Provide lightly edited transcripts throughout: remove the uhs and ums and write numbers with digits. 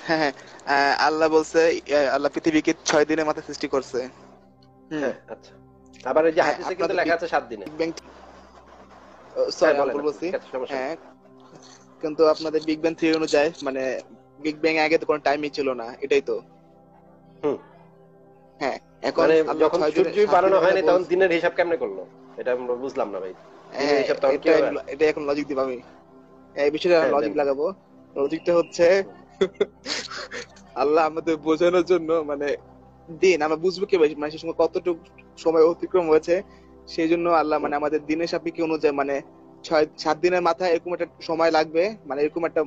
হ্যাঁ হ্যাঁ, আল্লাহ বলছে, আল্লাহ পৃথিবীকে 6 দিনের মাথায় সৃষ্টি করছে। হুম। হ্যাঁ, আচ্ছা। আবার এই যে হ্যাঁ, হাদিসে কিন্তু আপনাদের লেখা বিগ আছে 7 দিনে। ব্যাং, হ্যাঁ সরি আমি বলেন, ভুল আপনি বলছি। ঠিক আছে, সমস্যা নেই। হ্যাঁ, কিন্তু আপনাদের বিগ ব্যাং থিওরি অনুযায়ী মানে বিগ ব্যাং আগে তো কোনো টাইমই ছিল না, এটাই তো। হুম। হ্যাঁ, এখন মানে আল্লাহ যখন 6 দিনে সূর্যই সাত বানানো দিনের কথা হয়নি তখন বলছে। দিনের হিসাব কেমনে করলো? এটা আমরা বুঝলাম না ভাই। দিনের হ্যাঁ, হিসাব তখন এটা কিভাবে আমি আসলো? এটা এখন লজিক দিব আমি। এই বিষয়টা হ্যাঁ, লজিক দেন দেন। লাগাবো। লজিকটা হচ্ছে হুম, আল্লাহ আমাদের বোঝানোর জন্য মানে দিন আমরা বুঝবো কি মানে সে সময় কতটুকু সময় অতিক্রম হয়েছে, সেই জন্য আল্লাহ হুম, মানে আমাদের দিনের সাপেক্ষে অনুযায়ী মানে 6 7 দিনের মাথায় এরকম একটা সময় লাগবে, মানে এরকম একটা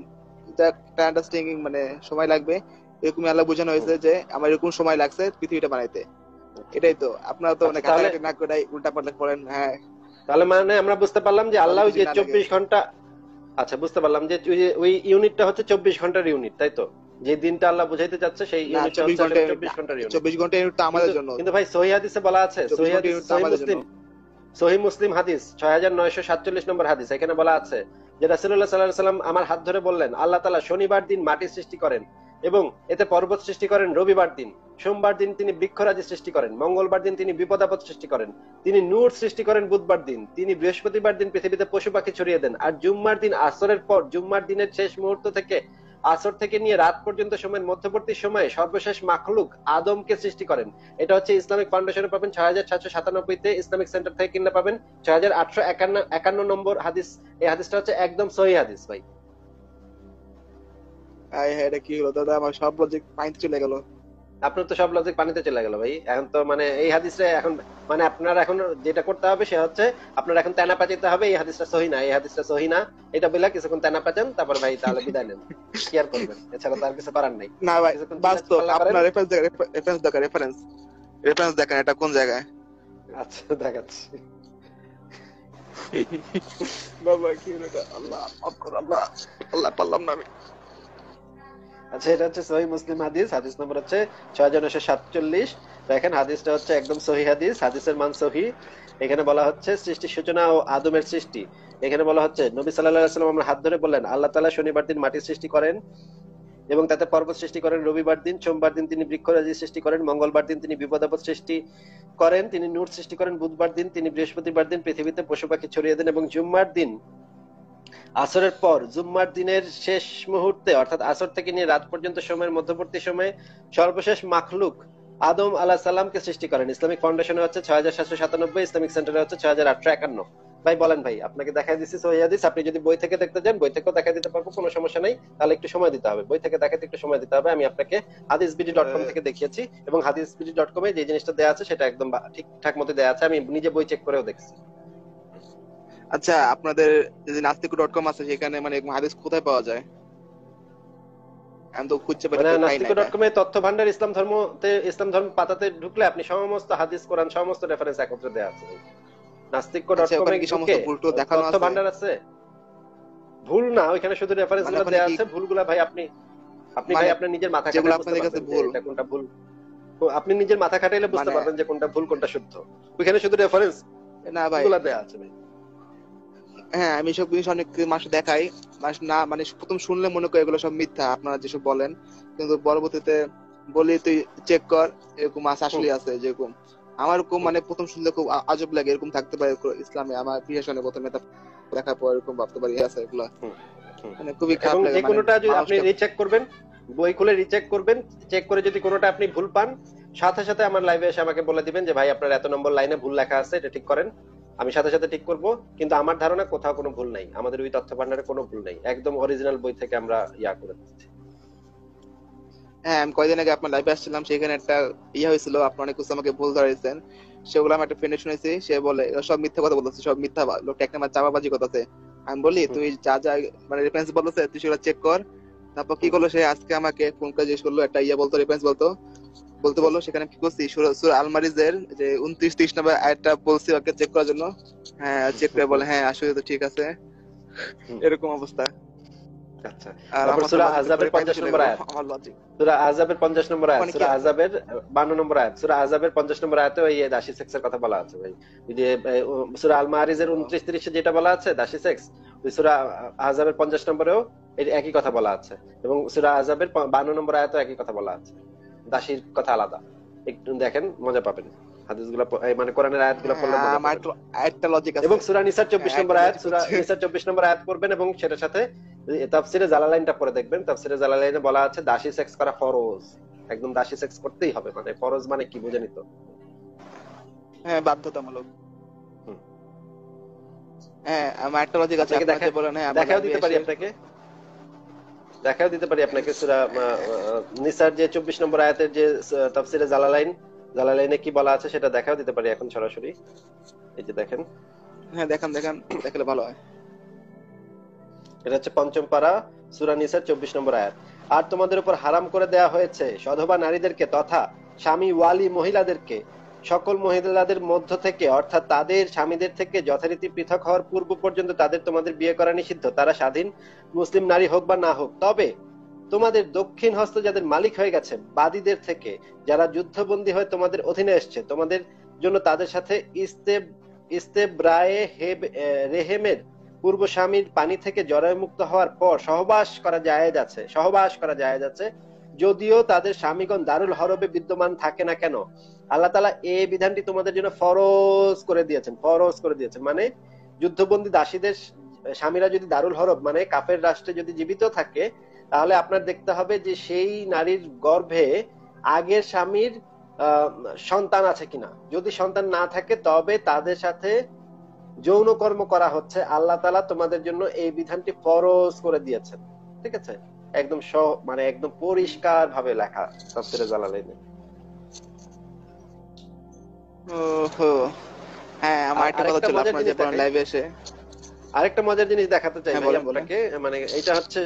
একটা আন্ডারস্ট্যান্ডিং মানে সময় লাগবে, এরকমই আল্লাহ বোঝানো হুম। হয়েছে যে আমার এরকম সময় লাগছে পৃথিবীটা বানাইতে। আচ্ছা, এটাই তো, আপনারা তো আচ্ছা, মানে তাহলে ঘাটাঘাটি না করে উল্টা পাল্টা করেন। হ্যাঁ, তাহলে মানে আমরা বুঝতে পারলাম যে আল্লাহ ওই লজিক যে না লাগে। 24 ঘন্টা। আচ্ছা, বুঝতে পারলাম যে ওই ইউনিটটা হচ্ছে 24 ঘন্টার ইউনিট, তাই তো? যে দিনটা আল্লাহ বুঝাইতে চাচ্ছে সেই না, ইউনিটটা চব্বিশ হচ্ছে ঘন্টা আসলে ইউনিট না, 24 ঘন্টার ইউনিট। 24 ঘন্টা ইউনিট তো কিন্তু আমাদের জন্য। কিন্তু ভাই সহিহ হাদিসে বলা আছে, 24 ঘন্টা ইউনিট তো সহিহ আমাদের জন্য। মুসলিম, সহিহ মুসলিম হাদিস 6947 নম্বর হাদিস, এখানে বলা আছে যে রাসূলুল্লাহ সাল্লাল্লাহু আলাইহি সাল্লাম আমার হাত ধরে বললেন, আল্লাহ তাআলা শনিবার দিন মাটি সৃষ্টি করেন এবং এতে পর্বত সৃষ্টি করেন রবিবার দিন, সোমবার দিন তিনি বৃক্ষরাজি সৃষ্টি করেন, মঙ্গলবার দিন তিনি বিপদ আপদ সৃষ্টি করেন, তিনি নূর সৃষ্টি করেন বুধবার দিন, তিনি বৃহস্পতিবার দিন পৃথিবীতে পশু পাখি ছড়িয়ে দেন, আর জুম্মার দিন আসরের পর, জুম্মার দিনের শেষ মুহূর্ত থেকে আসর থেকে নিয়ে রাত পর্যন্ত সময়ের মধ্যবর্তী সময়ে সর্বশেষ মাখলুক আদমকে সৃষ্টি করেন। এটা হচ্ছে ইসলামিক ফাউন্ডেশনে পাবেন 6797-তে, ইসলামিক সেন্টার থেকে কিনলে পাবেন 6851 নম্বর হাদিস। এই হাদিসটা হচ্ছে একদম সহিহ হাদিস ভাই। হ্যাঁ, এটা কি হলো দাদা, আমার সব লজিক পানিতে চলে গেল। আপনার তো সব লজিক পানিতে চলে গেল ভাই। এখন তো মানে এই হাদিসে এখন মানে আপনার এখন যেটা করতে হবে সে হচ্ছে আপনার এখন তেনা পাচাইতে হবে, এই হাদিসটা সহি না, এই হাদিসটা সহি না, এটা বলে কিছুক্ষণ তেনা পাচান, তারপর ভাই তাহলে বিদায় নেন। কি আর করবেন, এছাড়া তো আর কিছু করার নাই। না ভাই, কিছুক্ষণ চিল্লা বাস্তব পাল্লা করেন। আপনার রেফারেন্স, রেফারেন্স দরকার, রেফারেন্স, রেফারেন্স দেখেন এটা কোন জায়গায়। আচ্ছা, দেখাচ্ছি। বাবা কি হলো এটা, আল্লাহ মাফ করো আল্লাহ, আল্লাহ পারলাম না আমি। আচ্ছা, এটা হচ্ছে সহিহ মুসলিম হাদিস, হাদিস নম্বর হচ্ছে 6947। দেখেন হাদিসটা হচ্ছে একদম সহি হাদিস, হাদিসের মান সহি। এখানে বলা হচ্ছে সৃষ্টির সূচনা ও আদমের সৃষ্টি। এখানে বলা হচ্ছে নবী সাল্লাল্লাহু আলাইহি ওয়াসাল্লাম আমার হাত ধরে বললেন, আল্লাহ তাআলা শনিবার দিন মাটি সৃষ্টি করেন এবং তাতে পর্বত সৃষ্টি করেন রবিবার দিন, সোমবার দিন তিনি বৃক্ষরাজি সৃষ্টি করেন, মঙ্গলবার দিন তিনি বিপদ আপদ সৃষ্টি করেন, তিনি নূর সৃষ্টি করেন বুধবার দিন, তিনি বৃহস্পতিবার দিন পৃথিবীতে পশু পাখি ছড়িয়ে দেন, এবং জুম্মার দিন আসরের পর, জুম্মার দিনের শেষ মুহূর্তে অর্থাৎ আসর থেকে নিয়ে রাত পর্যন্ত সময়ের মধ্যবর্তী সময়ে সর্বশেষ মাখলুক আদম আলাহ সাল্লামকে সৃষ্টি করেন। ইসলামিক ফাউন্ডেশনে হচ্ছে 6797, ইসলামিক সেন্টারে হচ্ছে 6851। ভাই বলেন ভাই, আপনাকে দেখাই দিচ্ছি সহিহ হাদিস, আপনি যদি বই থেকে দেখতে চান বই থেকেও দেখাই দিতে পারবো, কোনো সমস্যা নাই। তাহলে একটু সময় দিতে হবে, বই থেকে দেখাতে একটু সময় দিতে হবে। আমি আপনাকে hadisbd.com থেকে দেখিয়েছি, এবং hadisbd.com এ যে জিনিসটা দেওয়া আছে সেটা একদম ঠিকঠাক মতো দেওয়া আছে, আমি নিজে বই চেক করেও দেখছি। আচ্ছা, আপনাদের যে নাস্তিক.com আছে সেখানে মানে এরকম হাদিস কোথায় পাওয়া যায়? আমি তো খুঁজতে পারি, মানে তো পাই না এটা। নাস্তিক.com এ তথ্য ভান্ডার ইসলাম ধর্ম পাতাতে ঢুকলে আপনি সমস্ত হাদিস কোরআন সমস্ত রেফারেন্স একত্রে দেওয়া আছে। আচ্ছা, নাস্তিক.com ওখানে এ কি সমস্ত ঢুকে ভুল টুল দেখানো তথ্য আছে? ভান্ডার আছে। ভুল না, ওইখানে শুধু রেফারেন্স মানে গুলো ওখানে দেওয়া কি আছে, ভুলগুলা ভাই আপনি আপনি ভাই মানে আপনার নিজের মাথা যেগুলো খাটালে বুঝতে আপনাদের কাছে পারবেন যে ভুল এটা কোনটা ভুল। তো আপনি নিজের মাথা খাটাইলে বুঝতে মানে, পারবেন যে কোনটা ভুল কোনটা শুদ্ধ। ওইখানে শুধু রেফারেন্স না ভাই, গুলা দেওয়া আছে ভাই। হ্যাঁ আমি সব জিনিস অনেক মানুষ দেখাই, মানুষ না মানে প্রথম শুনলে মনে করে এগুলো সব মিথ্যা আপনারা যেসব বলেন, কিন্তু পরবর্তীতে বলি তুই চেক কর, এরকম আছে হুম, আসলে আছে যেরকম। আমার খুব হুম, মানে প্রথম শুনলে খুব আজব লাগে, এরকম থাকতে পারে ইসলামে, আমার বিশেষণে প্রথমে দেখার পর এরকম ভাবতে পারি আছে এগুলা, হুম, হুম। মানে খুবই এবং খারাপ লাগে যে মানে কোনোটা যদি আপনি মানুষটা। রিচেক করবেন, বই খুলে রিচেক করবেন, চেক করে যদি কোনোটা আপনি ভুল পান, সাথে সাথে আমার লাইভে এসে আমাকে বলে দিবেন যে ভাই আপনার এত নম্বর লাইনে ভুল লেখা আছে, এটা ঠিক করেন। আমি সাথে সাথে ঠিক করব। কিন্তু আমার ধারণা কোথাও কোনো ভুল নাই, আমাদের ওই তথ্য ভান্ডারে কোনো ভুল নাই, একদম অরিজিনাল বই থেকে আমরা ইয়া করে দিচ্ছি। হ্যাঁ, আমি কয়দিন আগে আপনার লাইভে আসছিলাম, সেখানে একটা ইয়ে হয়েছিল, আপনি অনেক কিছু আমাকে ভুল ধরাইছেন, সেগুলো আমি একটা ফ্রেন্ডে শুনেছি, সে বলে এগুলো সব মিথ্যা কথা বলতেছে, সব মিথ্যা লোক এক নাম্বার চাপাবাজি করতেছে। আমি বলি হুম, তুই যা যা মানে রেফারেন্স বলতেছে তুই সেগুলো চেক কর। তারপর কি হুম, করলো, সে আজকে আমাকে ফোন করে জিজ্ঞেস করলো, একটা ইয়ে বলতো, রেফারেন্স বলতো, বলতে হুম, বললো, সেখানে কি করছি সূরা আল মারিজের যে 29 30 নম্বর আয়াতটা বলছি ওকে চেক করার জন্য। হ্যাঁ চেক করে বলে হ্যাঁ আসলে তো ঠিক আছে, হুম। এরকম অবস্থা। আচ্ছা, আর তারপর আমার তো সূরা লজিকটা আহজাবের পরে পাইতে 50 চলে নম্বর গেল, আয়াত, আমার লজিক সূরা আহজাবের 50 নম্বর আয়াত, মানে কি। সূরা আহজাবের 52 নম্বর আয়াত, সূরা আহজাবের 50 নম্বর আয়াতে ওই দাসী সেক্সের কথা বলা আছে ভাই। ওই যে সূরা আল মারিজের 29 30 যেটা বলা আছে দাসী সেক্স, সূরা আহজাবের 50 নম্বরেও এর একই কথা বলা আছে, এবং সূরা আহজাবের 52 নম্বর আয়াতেও একই কথা বলা আছে। দাসীর কথা আলাদা, একটু দেখেন মজা পাবেন হাদিসগুলো মানে কোরআনের আয়াতগুলো পড়লে মজা আমার পাবেন। একটা লজিক আছে। এবং সূরা নিসার 24 হ্যাঁ, নম্বর একটা আয়াত, logic সূরা হচ্ছে। নিসার 24 নম্বর আয়াত পড়বেন এবং সেটার সাথে তাফসিরে জালালাইনটা পড়ে দেখবেন। তাফসিরে জালালাইনে বলা আছে দাসী সেক্স করা ফরজ, একদম দাসী সেক্স করতেই হবে। মানে ফরজ মানে কি বুঝে নিত? হ্যাঁ, বাধ্যতামূলক। হুম। হ্যাঁ, আমার একটা লজিক আছে। আপনাকে আপনারা যে বলেন, হ্যাঁ, আমরা দেখাও live দিতে এ পারি এসে- আপনাকে, দেখাও দিতে পারি আপনাকে সূরা নিসার যে 24 নম্বর আয়াতের যে তাফসিরে জালালাইনে কি বলা আছে সেটা দেখাও দিতে পারি এখন সরাসরি। এই যে দেখেন, হ্যাঁ, দেখান দেখালে ভালো হয়। এটা হচ্ছে 5ম পারা সূরা নিসার 24 নম্বর আয়াত। আর তোমাদের উপর হারাম করে দেয়া হয়েছে সধবা নারীদেরকে তথা স্বামী ওয়ালি মহিলাদেরকে সকল মহিলাদের মধ্য থেকে, অর্থাৎ তাদের স্বামীদের থেকে যথারীতি পৃথক হওয়ার পূর্ব পর্যন্ত তাদের তোমাদের বিয়ে করা নিষিদ্ধ, তারা স্বাধীন মুসলিম নারী হোক বা না হোক। তবে তোমাদের দক্ষিণ হস্ত যাদের মালিক হয়ে গেছে বাদীদের থেকে, যারা যুদ্ধবন্দী হয়ে তোমাদের অধীনে এসছে, তোমাদের জন্য তাদের সাথে ইস্তেব্রায়ে রেহেমের পূর্ব স্বামীর পানি থেকে জরায়ুমুক্ত হওয়ার পর সহবাস করা জায়েজ আছে, যদিও তাদের স্বামীগণ দারুল হরবে বিদ্যমান থাকে না কেন। আল্লাহ তাআলা এই বিধানটি তোমাদের জন্য ফরজ করে দিয়েছেন। মানে যুদ্ধবন্দী দাসীদের স্বামীরা যদি দারুল হরব মানে কাফের রাষ্ট্রে যদি জীবিত থাকে, তাহলে আপনার দেখতে হবে যে সেই নারীর গর্ভে আগের স্বামীর সন্তান আছে কিনা। যদি সন্তান না থাকে তবে তাদের সাথে যৌন কর্ম করা হচ্ছে। আল্লাহ তাআলা তোমাদের জন্য এই বিধানটি ফরজ করে দিয়েছেন। ঠিক আছে, একদম মানে একদম পরিষ্কার ভাবে লেখা তাফসীরে জালালাইনে। ওহো, হ্যাঁ, আমার একটা কথা আরেকটা ছিল। মজার আপনারা যে জিনিস বলেন দেখাই, লাইভে এসে, আরেকটা মজার জিনিস দেখাতে চাই হ্যাঁ, ভাই বলেন। আপনাকে। মানে এটা হচ্ছে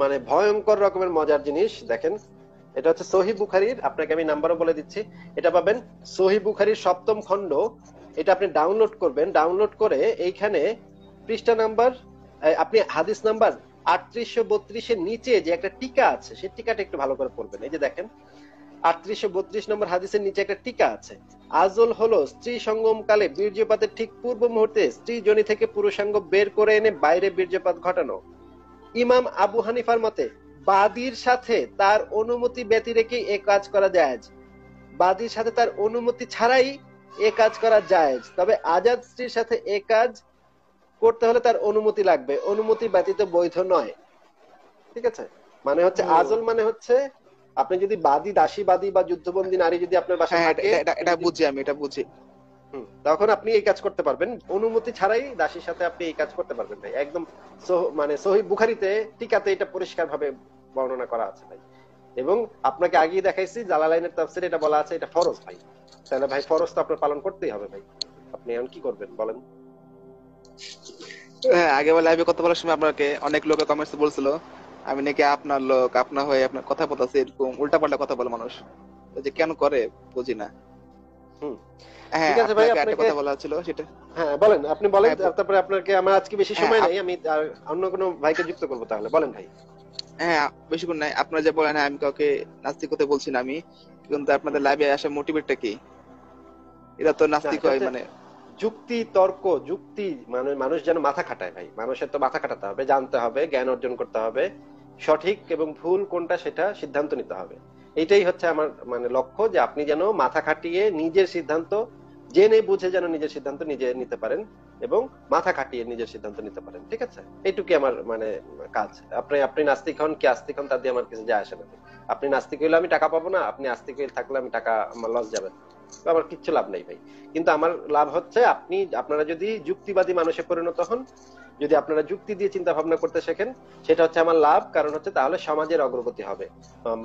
মানে ভয়ঙ্কর রকমের মজার জিনিস। দেখেন, এটা হচ্ছে সহিহ বুখারীর, আপনাকে আমি নাম্বারও বলে দিচ্ছি। এটা পাবেন সহিহ বুখারীর 7ম খণ্ড। এটা আপনি ডাউনলোড করবেন, ডাউনলোড করে এইখানে পৃষ্ঠা নাম্বার, আপনি হাদিস নাম্বার 3832 এর নিচে যে একটা টিকা আছে সেই টিকাটা একটু ভালো করে পড়বেন। এই যে দেখেন 3832 নম্বর হাদিসের নিচে একটা টিকা আছে। আজল হলো স্ত্রী সঙ্গমকালে বীর্যপাতের ঠিক পূর্ব মুহূর্তে স্ত্রী যোনি থেকে পুরুষাঙ্গ বের করে এনে বাইরে বীর্যপাত ঘটানো। ইমাম আবু হানিফার মতে বাদীর সাথে তার অনুমতি ব্যতি রেখে এ কাজ করা জায়েজ, বাদীর সাথে তার অনুমতি ছাড়াই এ কাজ করা জায়েজ। তবে আজাদ স্ত্রীর সাথে এ কাজ করতে হলে তার অনুমতি লাগবে, অনুমতি ব্যতীত বৈধ নয়। ঠিক আছে, মানে হচ্ছে আজল মানে হচ্ছে আপনি যদি দাসী বা যুদ্ধবন্দী নারী যদি আপনার বাসায় হ্যাঁ, থাকে, এটা বুঝি, আমি এটা বুঝি। তখন আপনি এই কাজ করতে পারবেন। অনুমতি ছাড়াই দাসীর সাথে আপনি এই কাজ করতে পারবেন ভাই। একদম মানে সহিহ বুখারীতে টিকাতে এটা পরিষ্কার ভাবে বর্ণনা করা আছে ভাই। এবং আপনাকে আগেই দেখাইছি জালালাইনের তাফসীরে এটা বলা আছে এটা ফরজ ভাই। তাহলে ভাই ফরজ তো আপনার পালন করতেই হবে ভাই। আপনি এখন কি করবেন বলেন? হ্যাঁ, আগে লাইভে কথা বলার সময় আপনাকে অনেক লোকে কমেন্টস বলছিল আমি নাকি আপনার লোক, আপনার হয়ে আপনার কথা বলতেছি, এরকম উল্টাপাল্টা কথা বলে মানুষ। তো যে কেন করে বুঝি না। হুম, হ্যাঁ, ঠিক আছে ভাই, আপনাকে একটা আপনাকে কথা বলা ছিল সেটা। হ্যাঁ বলেন, আপনি বলেন। হ্যাঁ, তারপরে আপনাকে আমার আজকে বেশি হ্যাঁ, সময় নেই, আমি আর অন্য কোনো ভাইকে যুক্ত করবো। তাহলে বলেন ভাই। হ্যাঁ, বেশিক্ষণ নাই। আপনারা যে বলেন, হ্যাঁ, আমি কাউকে নাস্তিক হতে বলছি না আমি, কিন্তু আপনাদের লাইভে আসার মোটিভেটটা কি? এটা তো নাস্তিক এটা হয় হচ্ছে মানে। যুক্তি তর্ক, যুক্তি মানে মানুষ যেন মাথা খাটায় ভাই। মানুষের তো মাথা খাটাতে হবে, জানতে হবে, জ্ঞান অর্জন করতে হবে, সঠিক এবং ভুল কোনটা সেটা সিদ্ধান্ত নিতে হবে। এটাই হচ্ছে আমার মানে লক্ষ্য, যে আপনি যেন মাথা খাটিয়ে নিজের সিদ্ধান্ত জেনে বুঝে যেন নিজের সিদ্ধান্ত নিজে নিতে পারেন এবং মাথা খাটিয়ে নিজের সিদ্ধান্ত নিতে পারেন। ঠিক আছে, এইটুকুই আমার মানে কাজ। আপনি নাস্তিক হন কি আস্তিক হন তা দিয়ে আমার কিছু যায় আসে না। আপনি নাস্তিক হইলে আমি টাকা পাবো না, আপনি আস্তিক হইলে থাকলে আমি টাকা আমার লস যাবে, আমার কিচ্ছু লাভ নেই ভাই। কিন্তু আমার লাভ হচ্ছে আপনারা যদি যুক্তিবাদী মানুষে পরিণত হন, যদি আপনারা যুক্তি দিয়ে চিন্তা ভাবনা করতে শেখেন, সেটা হচ্ছে আমার লাভ। কারণ হচ্ছে তাহলে সমাজের অগ্রগতি হবে,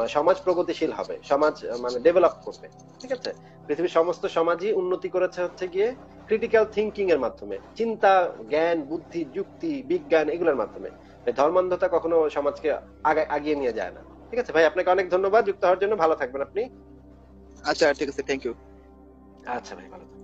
সমাজ প্রগতিশীল হবে, সমাজ মানে ডেভেলপ করবে। ঠিক আছে, পৃথিবীর সমস্ত সমাজই উন্নতি করেছে হচ্ছে গিয়ে ক্রিটিক্যাল থিঙ্কিং এর মাধ্যমে, চিন্তা, জ্ঞান, বুদ্ধি, যুক্তি, বিজ্ঞান এগুলোর মাধ্যমে। ধর্মান্ধতা কখনো সমাজকে আগিয়ে নিয়ে যায় না। ঠিক আছে ভাই, আপনাকে অনেক ধন্যবাদ যুক্ত হওয়ার জন্য। ভালো থাকবেন আপনি। আচ্ছা, ঠিক আছে, থ্যাংক ইউ। আচ্ছা ভাই, ভালো থাকবেন।